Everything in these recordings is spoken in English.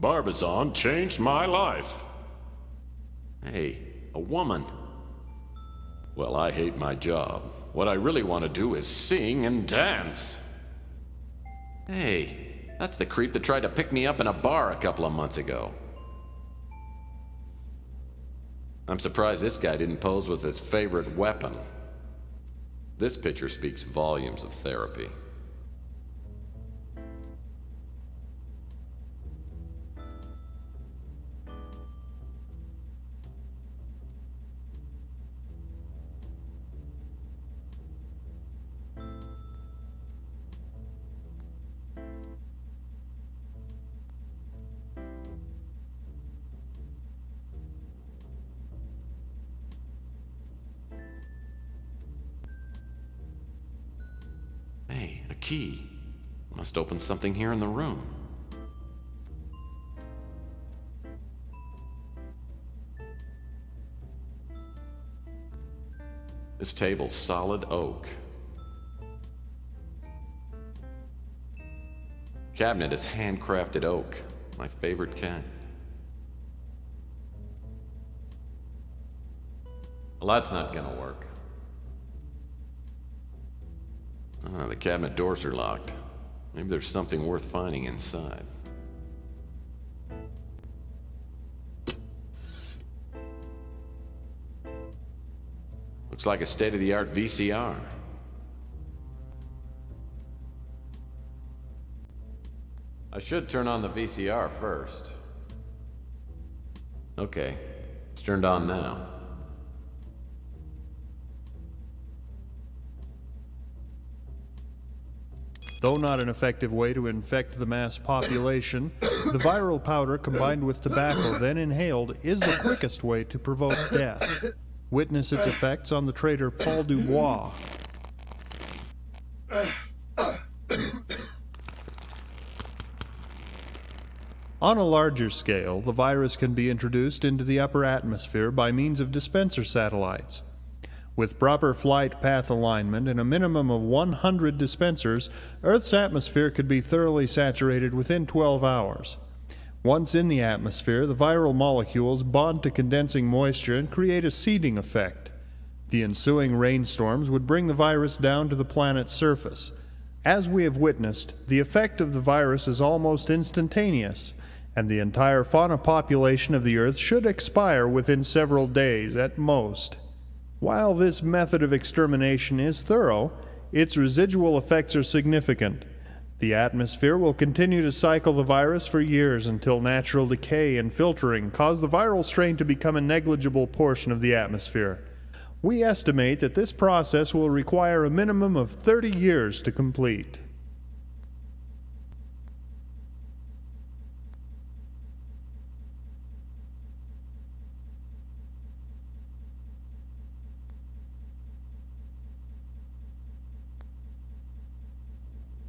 Basion changed my life. Hey, a woman. Well, I hate my job. What I really want to do is sing and dance. Hey, that's the creep that tried to pick me up in a bar a couple of months ago. I'm surprised this guy didn't pose with his favorite weapon. This picture speaks volumes of therapy. Hey, a key. Must open something here in the room. This table's solid oak. Cabinet is handcrafted oak, my favorite kind. Well, that's not gonna work. The cabinet doors are locked. Maybe there's something worth finding inside. Looks like a state-of-the-art VCR. I should turn on the VCR first. Okay, it's turned on now. Though not an effective way to infect the mass population, the viral powder combined with tobacco then inhaled is the quickest way to provoke death. Witness its effects on the traitor Paul Dubois. On a larger scale, the virus can be introduced into the upper atmosphere by means of dispenser satellites. With proper flight path alignment and a minimum of 100 dispensers, Earth's atmosphere could be thoroughly saturated within 12 hours. Once in the atmosphere, the viral molecules bond to condensing moisture and create a seeding effect. The ensuing rainstorms would bring the virus down to the planet's surface. As we have witnessed, the effect of the virus is almost instantaneous, and the entire fauna population of the Earth should expire within several days at most. While this method of extermination is thorough, its residual effects are significant. The atmosphere will continue to cycle the virus for years until natural decay and filtering cause the viral strain to become a negligible portion of the atmosphere. We estimate that this process will require a minimum of 30 years to complete.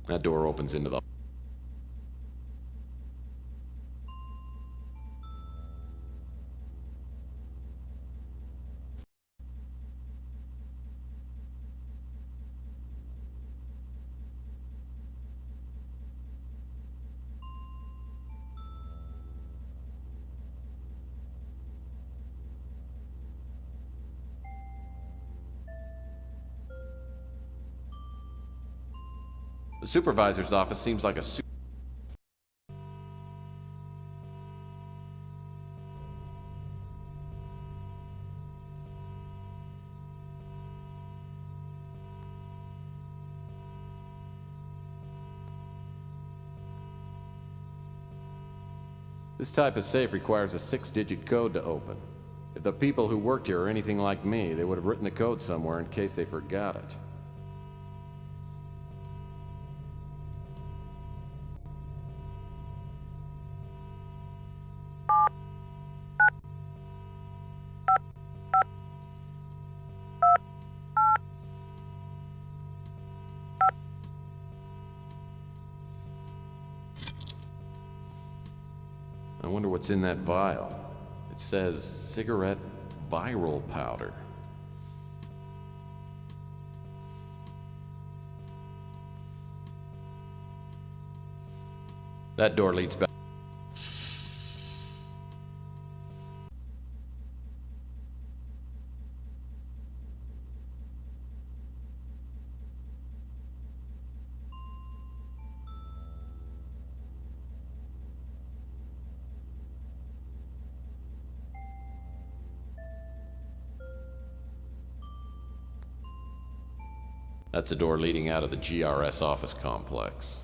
That door opens into the... The supervisor's office seems like a This type of safe requires a 6-digit code to open. If the people who worked here are anything like me, they would have written the code somewhere in case they forgot it. I wonder what's in that vial. It says cigarette viral powder. That door leads back. That's the door leading out of the GRS office complex.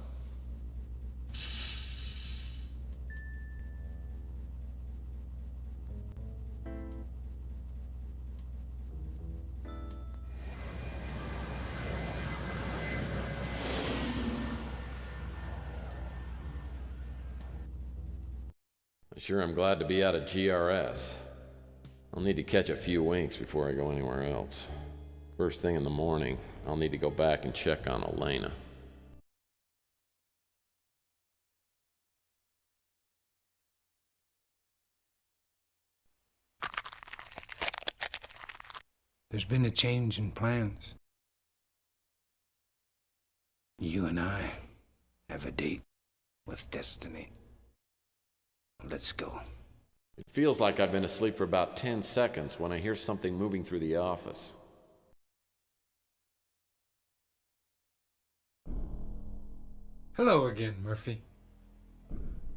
Sure, I'm glad to be out of GRS. I'll need to catch a few winks before I go anywhere else. First thing in the morning, I'll need to go back and check on Alaynah. There's been a change in plans. You and I have a date with destiny. Let's go. It feels like I've been asleep for about 10 seconds when I hear something moving through the office. Hello again, Murphy.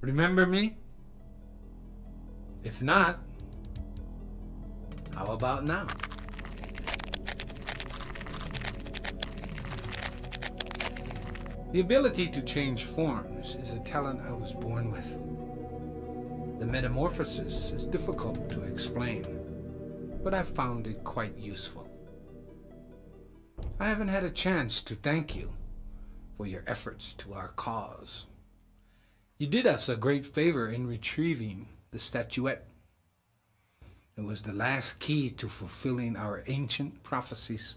Remember me? If not, how about now? The ability to change forms is a talent I was born with. The metamorphosis is difficult to explain, but I've found it quite useful. I haven't had a chance to thank you for your efforts to our cause. You did us a great favor in retrieving the statuette. It was the last key to fulfilling our ancient prophecies.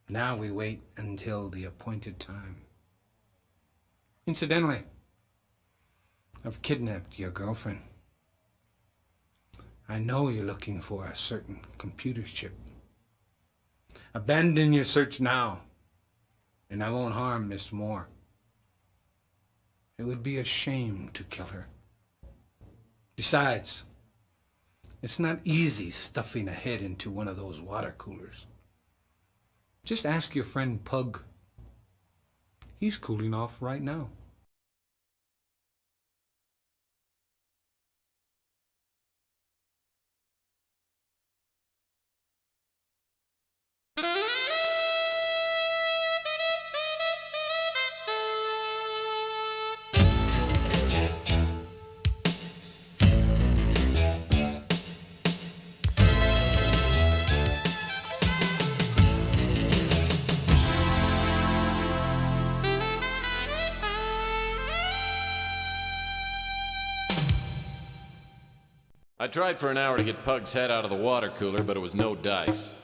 Now we wait until the appointed time. Incidentally, I've kidnapped your girlfriend. I know you're looking for a certain computer chip. Abandon your search now, and I won't harm Miss Moore. It would be a shame to kill her. Besides, it's not easy stuffing a head into one of those water coolers. Just ask your friend Pug. He's cooling off right now. I tried for an hour to get Pug's head out of the water cooler, but it was no dice.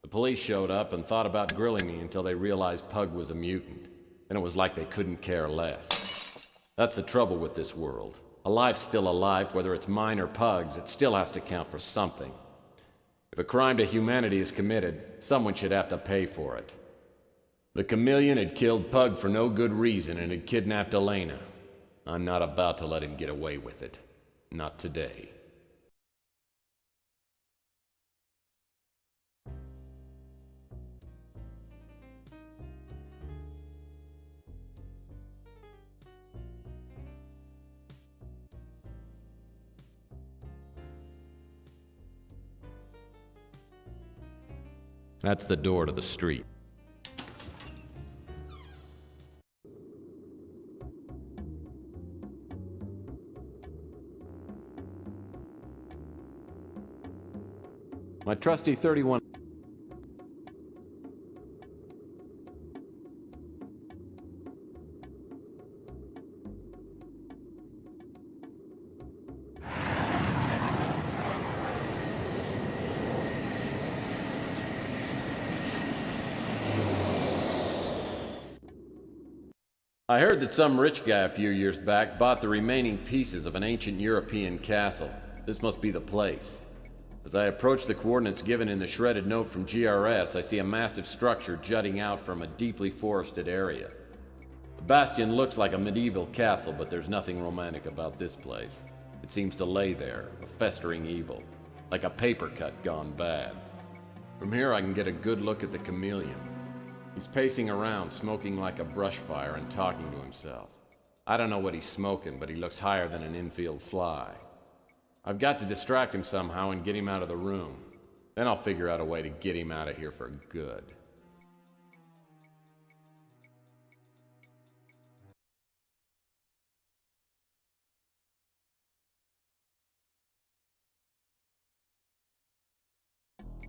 The police showed up and thought about grilling me until they realized Pug was a mutant. Then it was like they couldn't care less. That's the trouble with this world. A life's still a life, whether it's mine or Pug's, it still has to count for something. If a crime to humanity is committed, someone should have to pay for it. The chameleon had killed Pug for no good reason and had kidnapped Alaynah. I'm not about to let him get away with it. Not today. That's the door to the street. My trusty 31. I heard that some rich guy a few years back bought the remaining pieces of an ancient European castle. This must be the place. As I approach the coordinates given in the shredded note from GRS, I see a massive structure jutting out from a deeply forested area. The Basion looks like a medieval castle, but there's nothing romantic about this place. It seems to lay there, a festering evil, like a paper cut gone bad. From here I can get a good look at the Caméléon. He's pacing around, smoking like a brush fire and talking to himself. I don't know what he's smoking, but he looks higher than an infield fly. I've got to distract him somehow and get him out of the room. Then I'll figure out a way to get him out of here for good.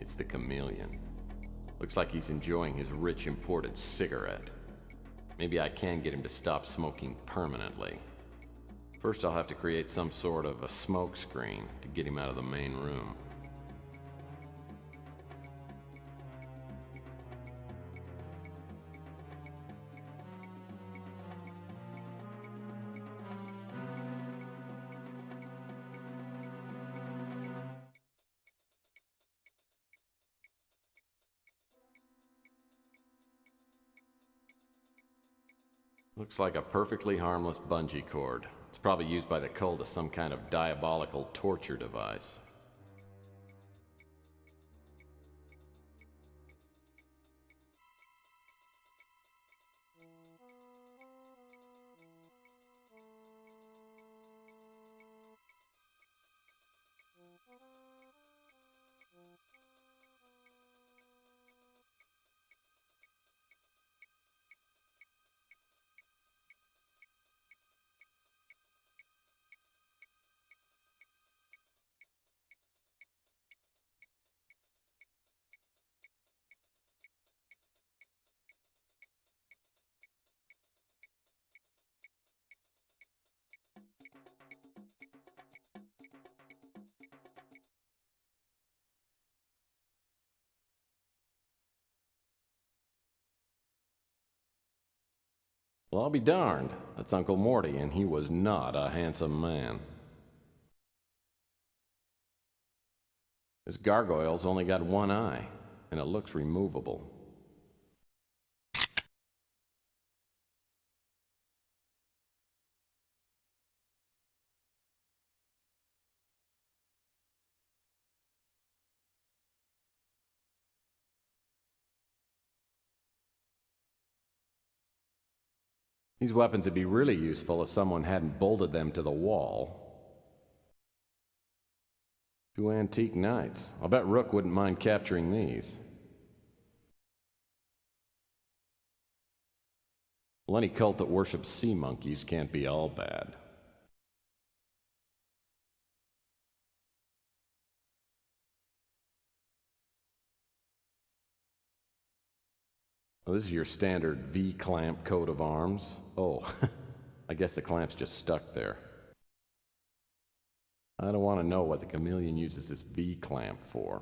It's the chameleon. Looks like he's enjoying his rich imported cigarette. Maybe I can get him to stop smoking permanently. First I'll have to create some sort of a smoke screen to get him out of the main room. Looks like a perfectly harmless bungee cord. It's probably used by the cult as some kind of diabolical torture device. Well, I'll be darned. That's Uncle Morty, and he was not a handsome man. This gargoyle's only got one eye, and it looks removable. These weapons would be really useful if someone hadn't bolted them to the wall. Two antique knights. I'll bet Rook wouldn't mind capturing these. Well, any cult that worships sea monkeys can't be all bad. Well, this is your standard V-clamp coat of arms. Oh, I guess the clamp's just stuck there. I don't want to know what the chameleon uses this V-clamp for.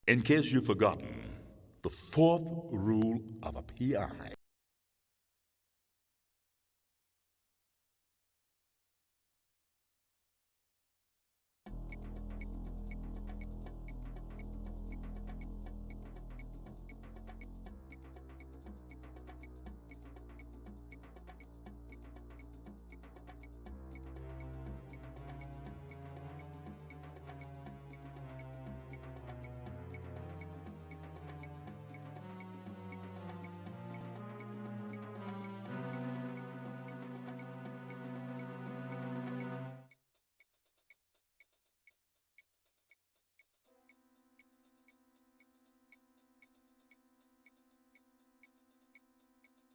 In case you've forgotten, the fourth rule of a PI.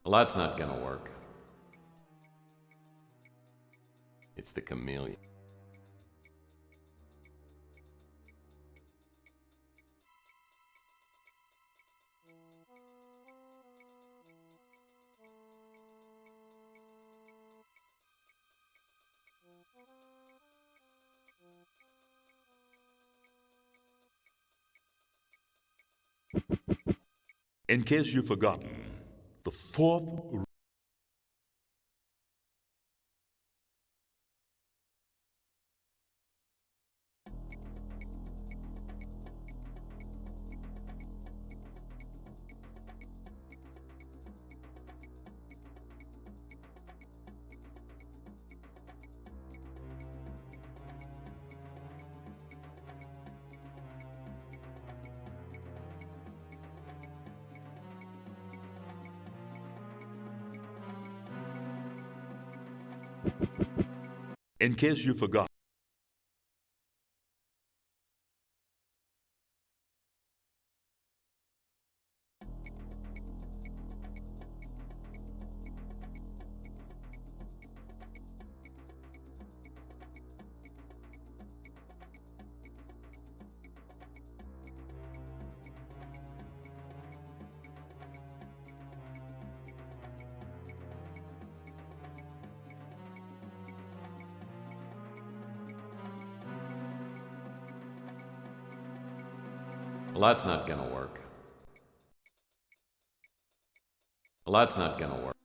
Well, that's not gonna work. It's the chameleon. In case you've forgotten, the fourth rule. In case you forgot. Well, that's not gonna work. Well, that's not gonna work.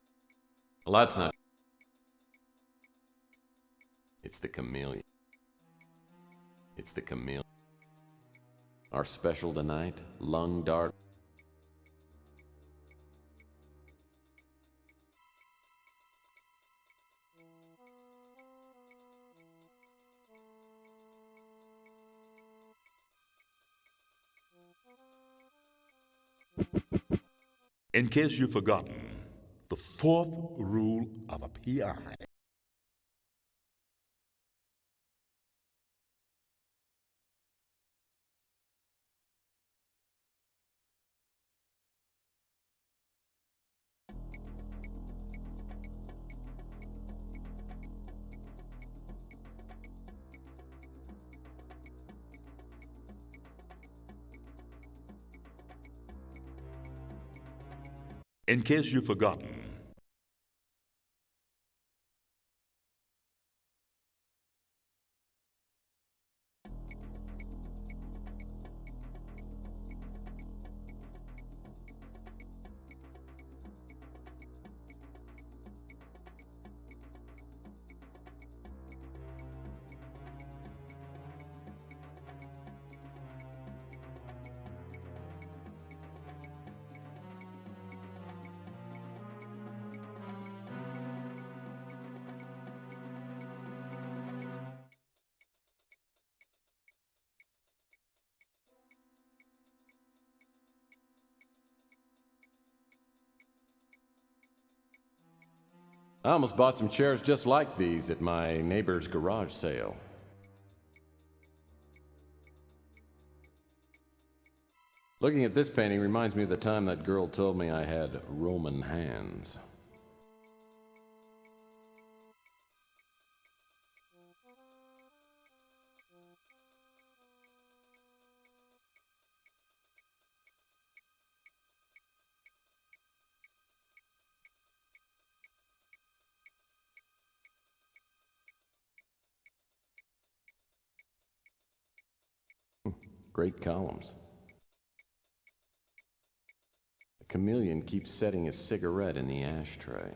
Well, that's not. It's the chameleon. It's the chameleon. Our special tonight, lung dart. In case you've forgotten, the fourth rule of a PI. In case you've forgotten. I almost bought some chairs just like these at my neighbor's garage sale. Looking at this painting reminds me of the time that girl told me I had Roman hands. Great columns. The chameleon keeps setting his cigarette in the ashtray.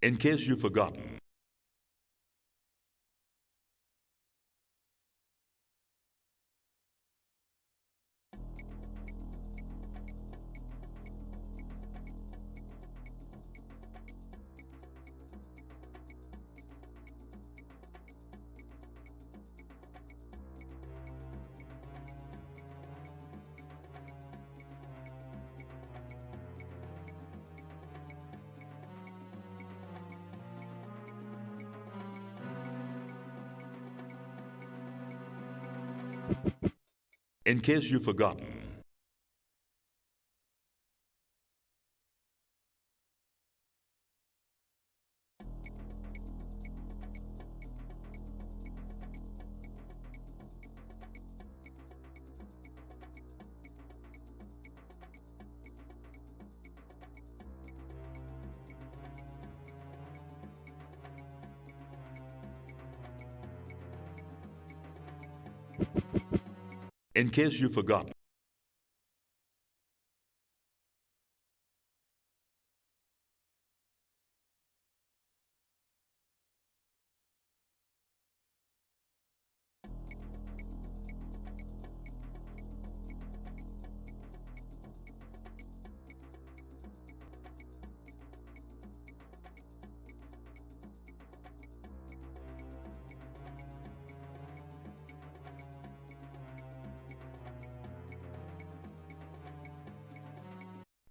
In case you've forgotten. In case you've forgotten. In case you've forgotten,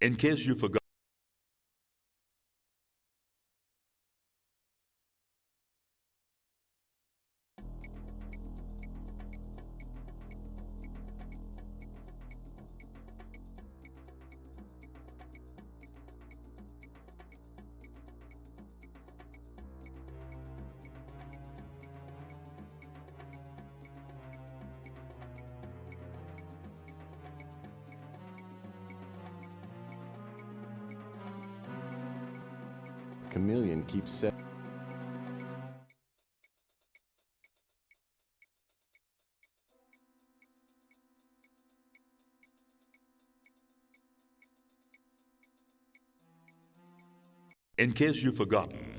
in case you forgot. Caméléon keeps saying. In case you've forgotten,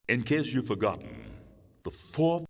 in case you've forgotten, the fourth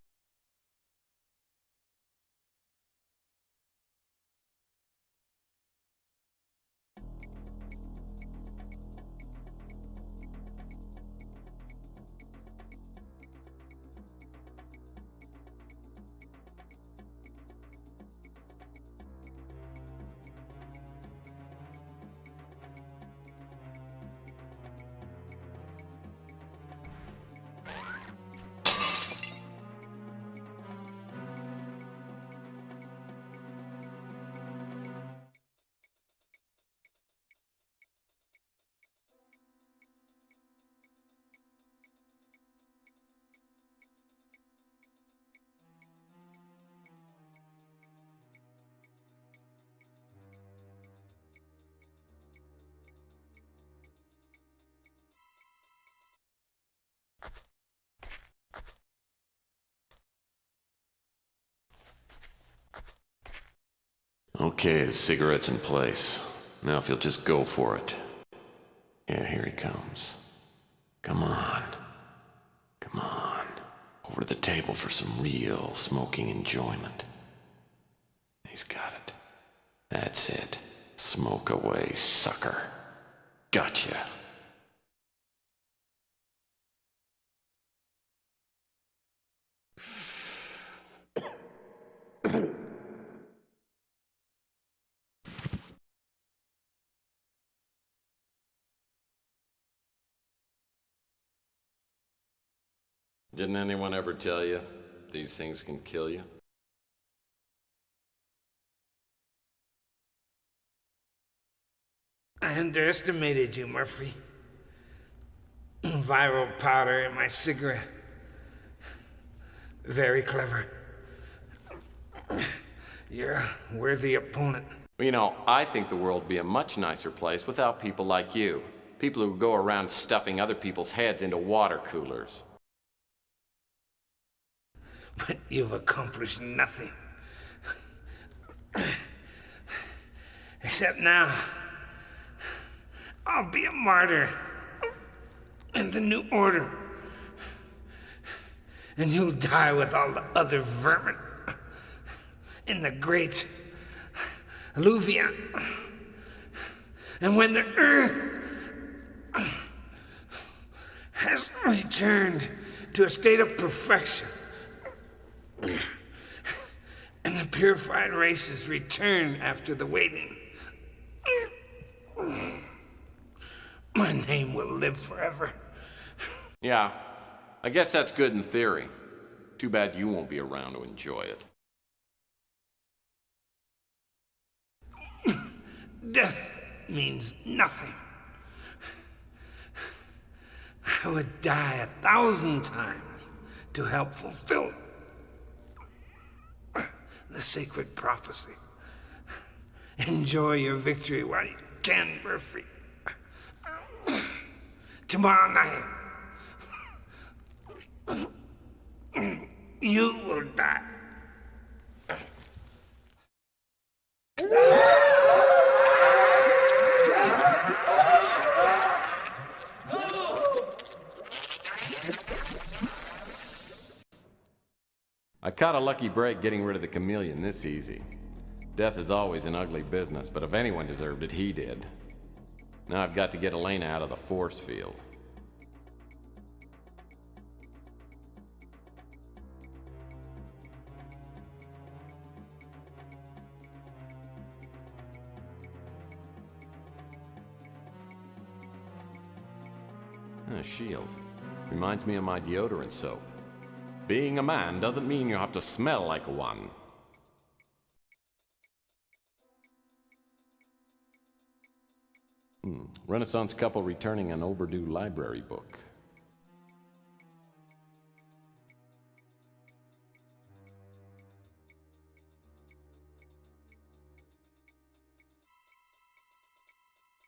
Okay, the cigarette's in place. Now if you'll just go for it. Yeah, here he comes. Come on. Come on. Over to the table for some real smoking enjoyment. He's got it. That's it. Smoke away, sucker. Gotcha. Didn't anyone ever tell you these things can kill you? I underestimated you, Murphy. Viral powder in my cigarette. Very clever. You're a worthy opponent. You know, I think the world would be a much nicer place without people like you. People who go around stuffing other people's heads into water coolers. But you've accomplished nothing. Except now, I'll be a martyr in the new order. And you'll die with all the other vermin in the great alluvion. And when the earth has returned to a state of perfection, purified races return after the waiting. My name will live forever. Yeah, I guess that's good in theory. Too bad you won't be around to enjoy it. Death means nothing. I would die 1,000 times to help fulfill the sacred prophecy. Enjoy your victory while you can, Murphy. Tomorrow night, you will die. I caught a lucky break getting rid of the chameleon this easy. Death is always an ugly business, but if anyone deserved it, he did. Now I've got to get Alaynah out of the force field. A shield. Reminds me of my deodorant soap. Being a man doesn't mean you have to smell like one. Renaissance couple returning an overdue library book.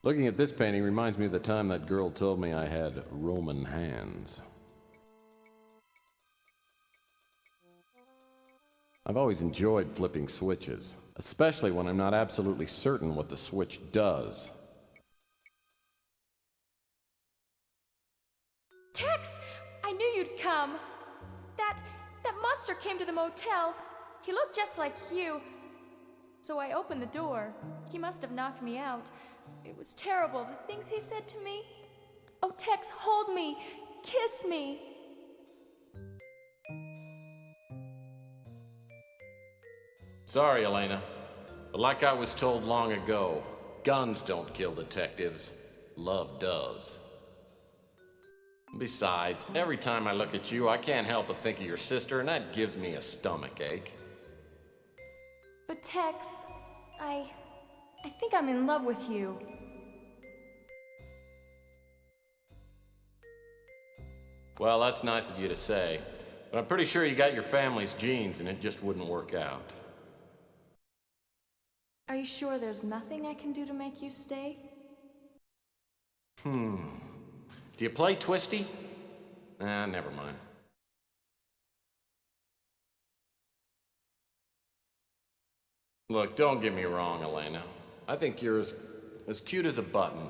Looking at this painting reminds me of the time that girl told me I had Roman hands. I've always enjoyed flipping switches, especially when I'm not absolutely certain what the switch does. Tex! I knew you'd come. That monster came to the motel. He looked just like you. So I opened the door. He must have knocked me out. It was terrible, the things he said to me. Oh, Tex, hold me. Kiss me. Sorry, Alaynah, but like I was told long ago, guns don't kill detectives. Love does. Besides, every time I look at you, I can't help but think of your sister, and that gives me a stomachache. But Tex, I think I'm in love with you. Well, that's nice of you to say, but I'm pretty sure you got your family's genes and it just wouldn't work out. Are you sure there's nothing I can do to make you stay? Do you play Twisty? Never mind. Look, don't get me wrong, Alaynah. I think you're as cute as a button.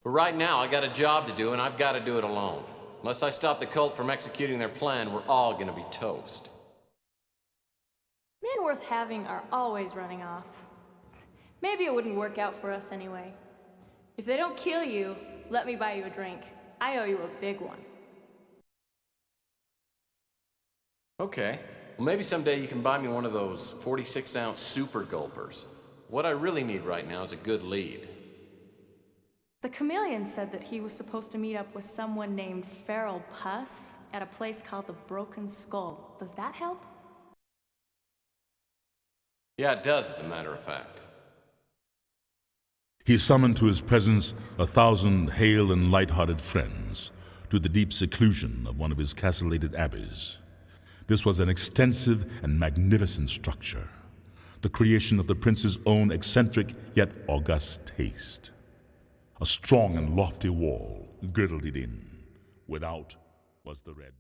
But right now, I got a job to do, and I've got to do it alone. Unless I stop the cult from executing their plan, we're all gonna be toast. Men worth having are always running off. Maybe it wouldn't work out for us anyway. If they don't kill you, let me buy you a drink. I owe you a big one. Okay. Well, maybe someday you can buy me one of those 46-ounce super gulpers. What I really need right now is a good lead. The Caméléon said that he was supposed to meet up with someone named Feral Puss at a place called the Broken Skull. Does that help? Yeah, it does, as a matter of fact. He summoned to his presence 1,000 hale and light-hearted friends to the deep seclusion of one of his castellated abbeys. This was an extensive and magnificent structure, the creation of the prince's own eccentric yet august taste. A strong and lofty wall girdled it in. Without was the red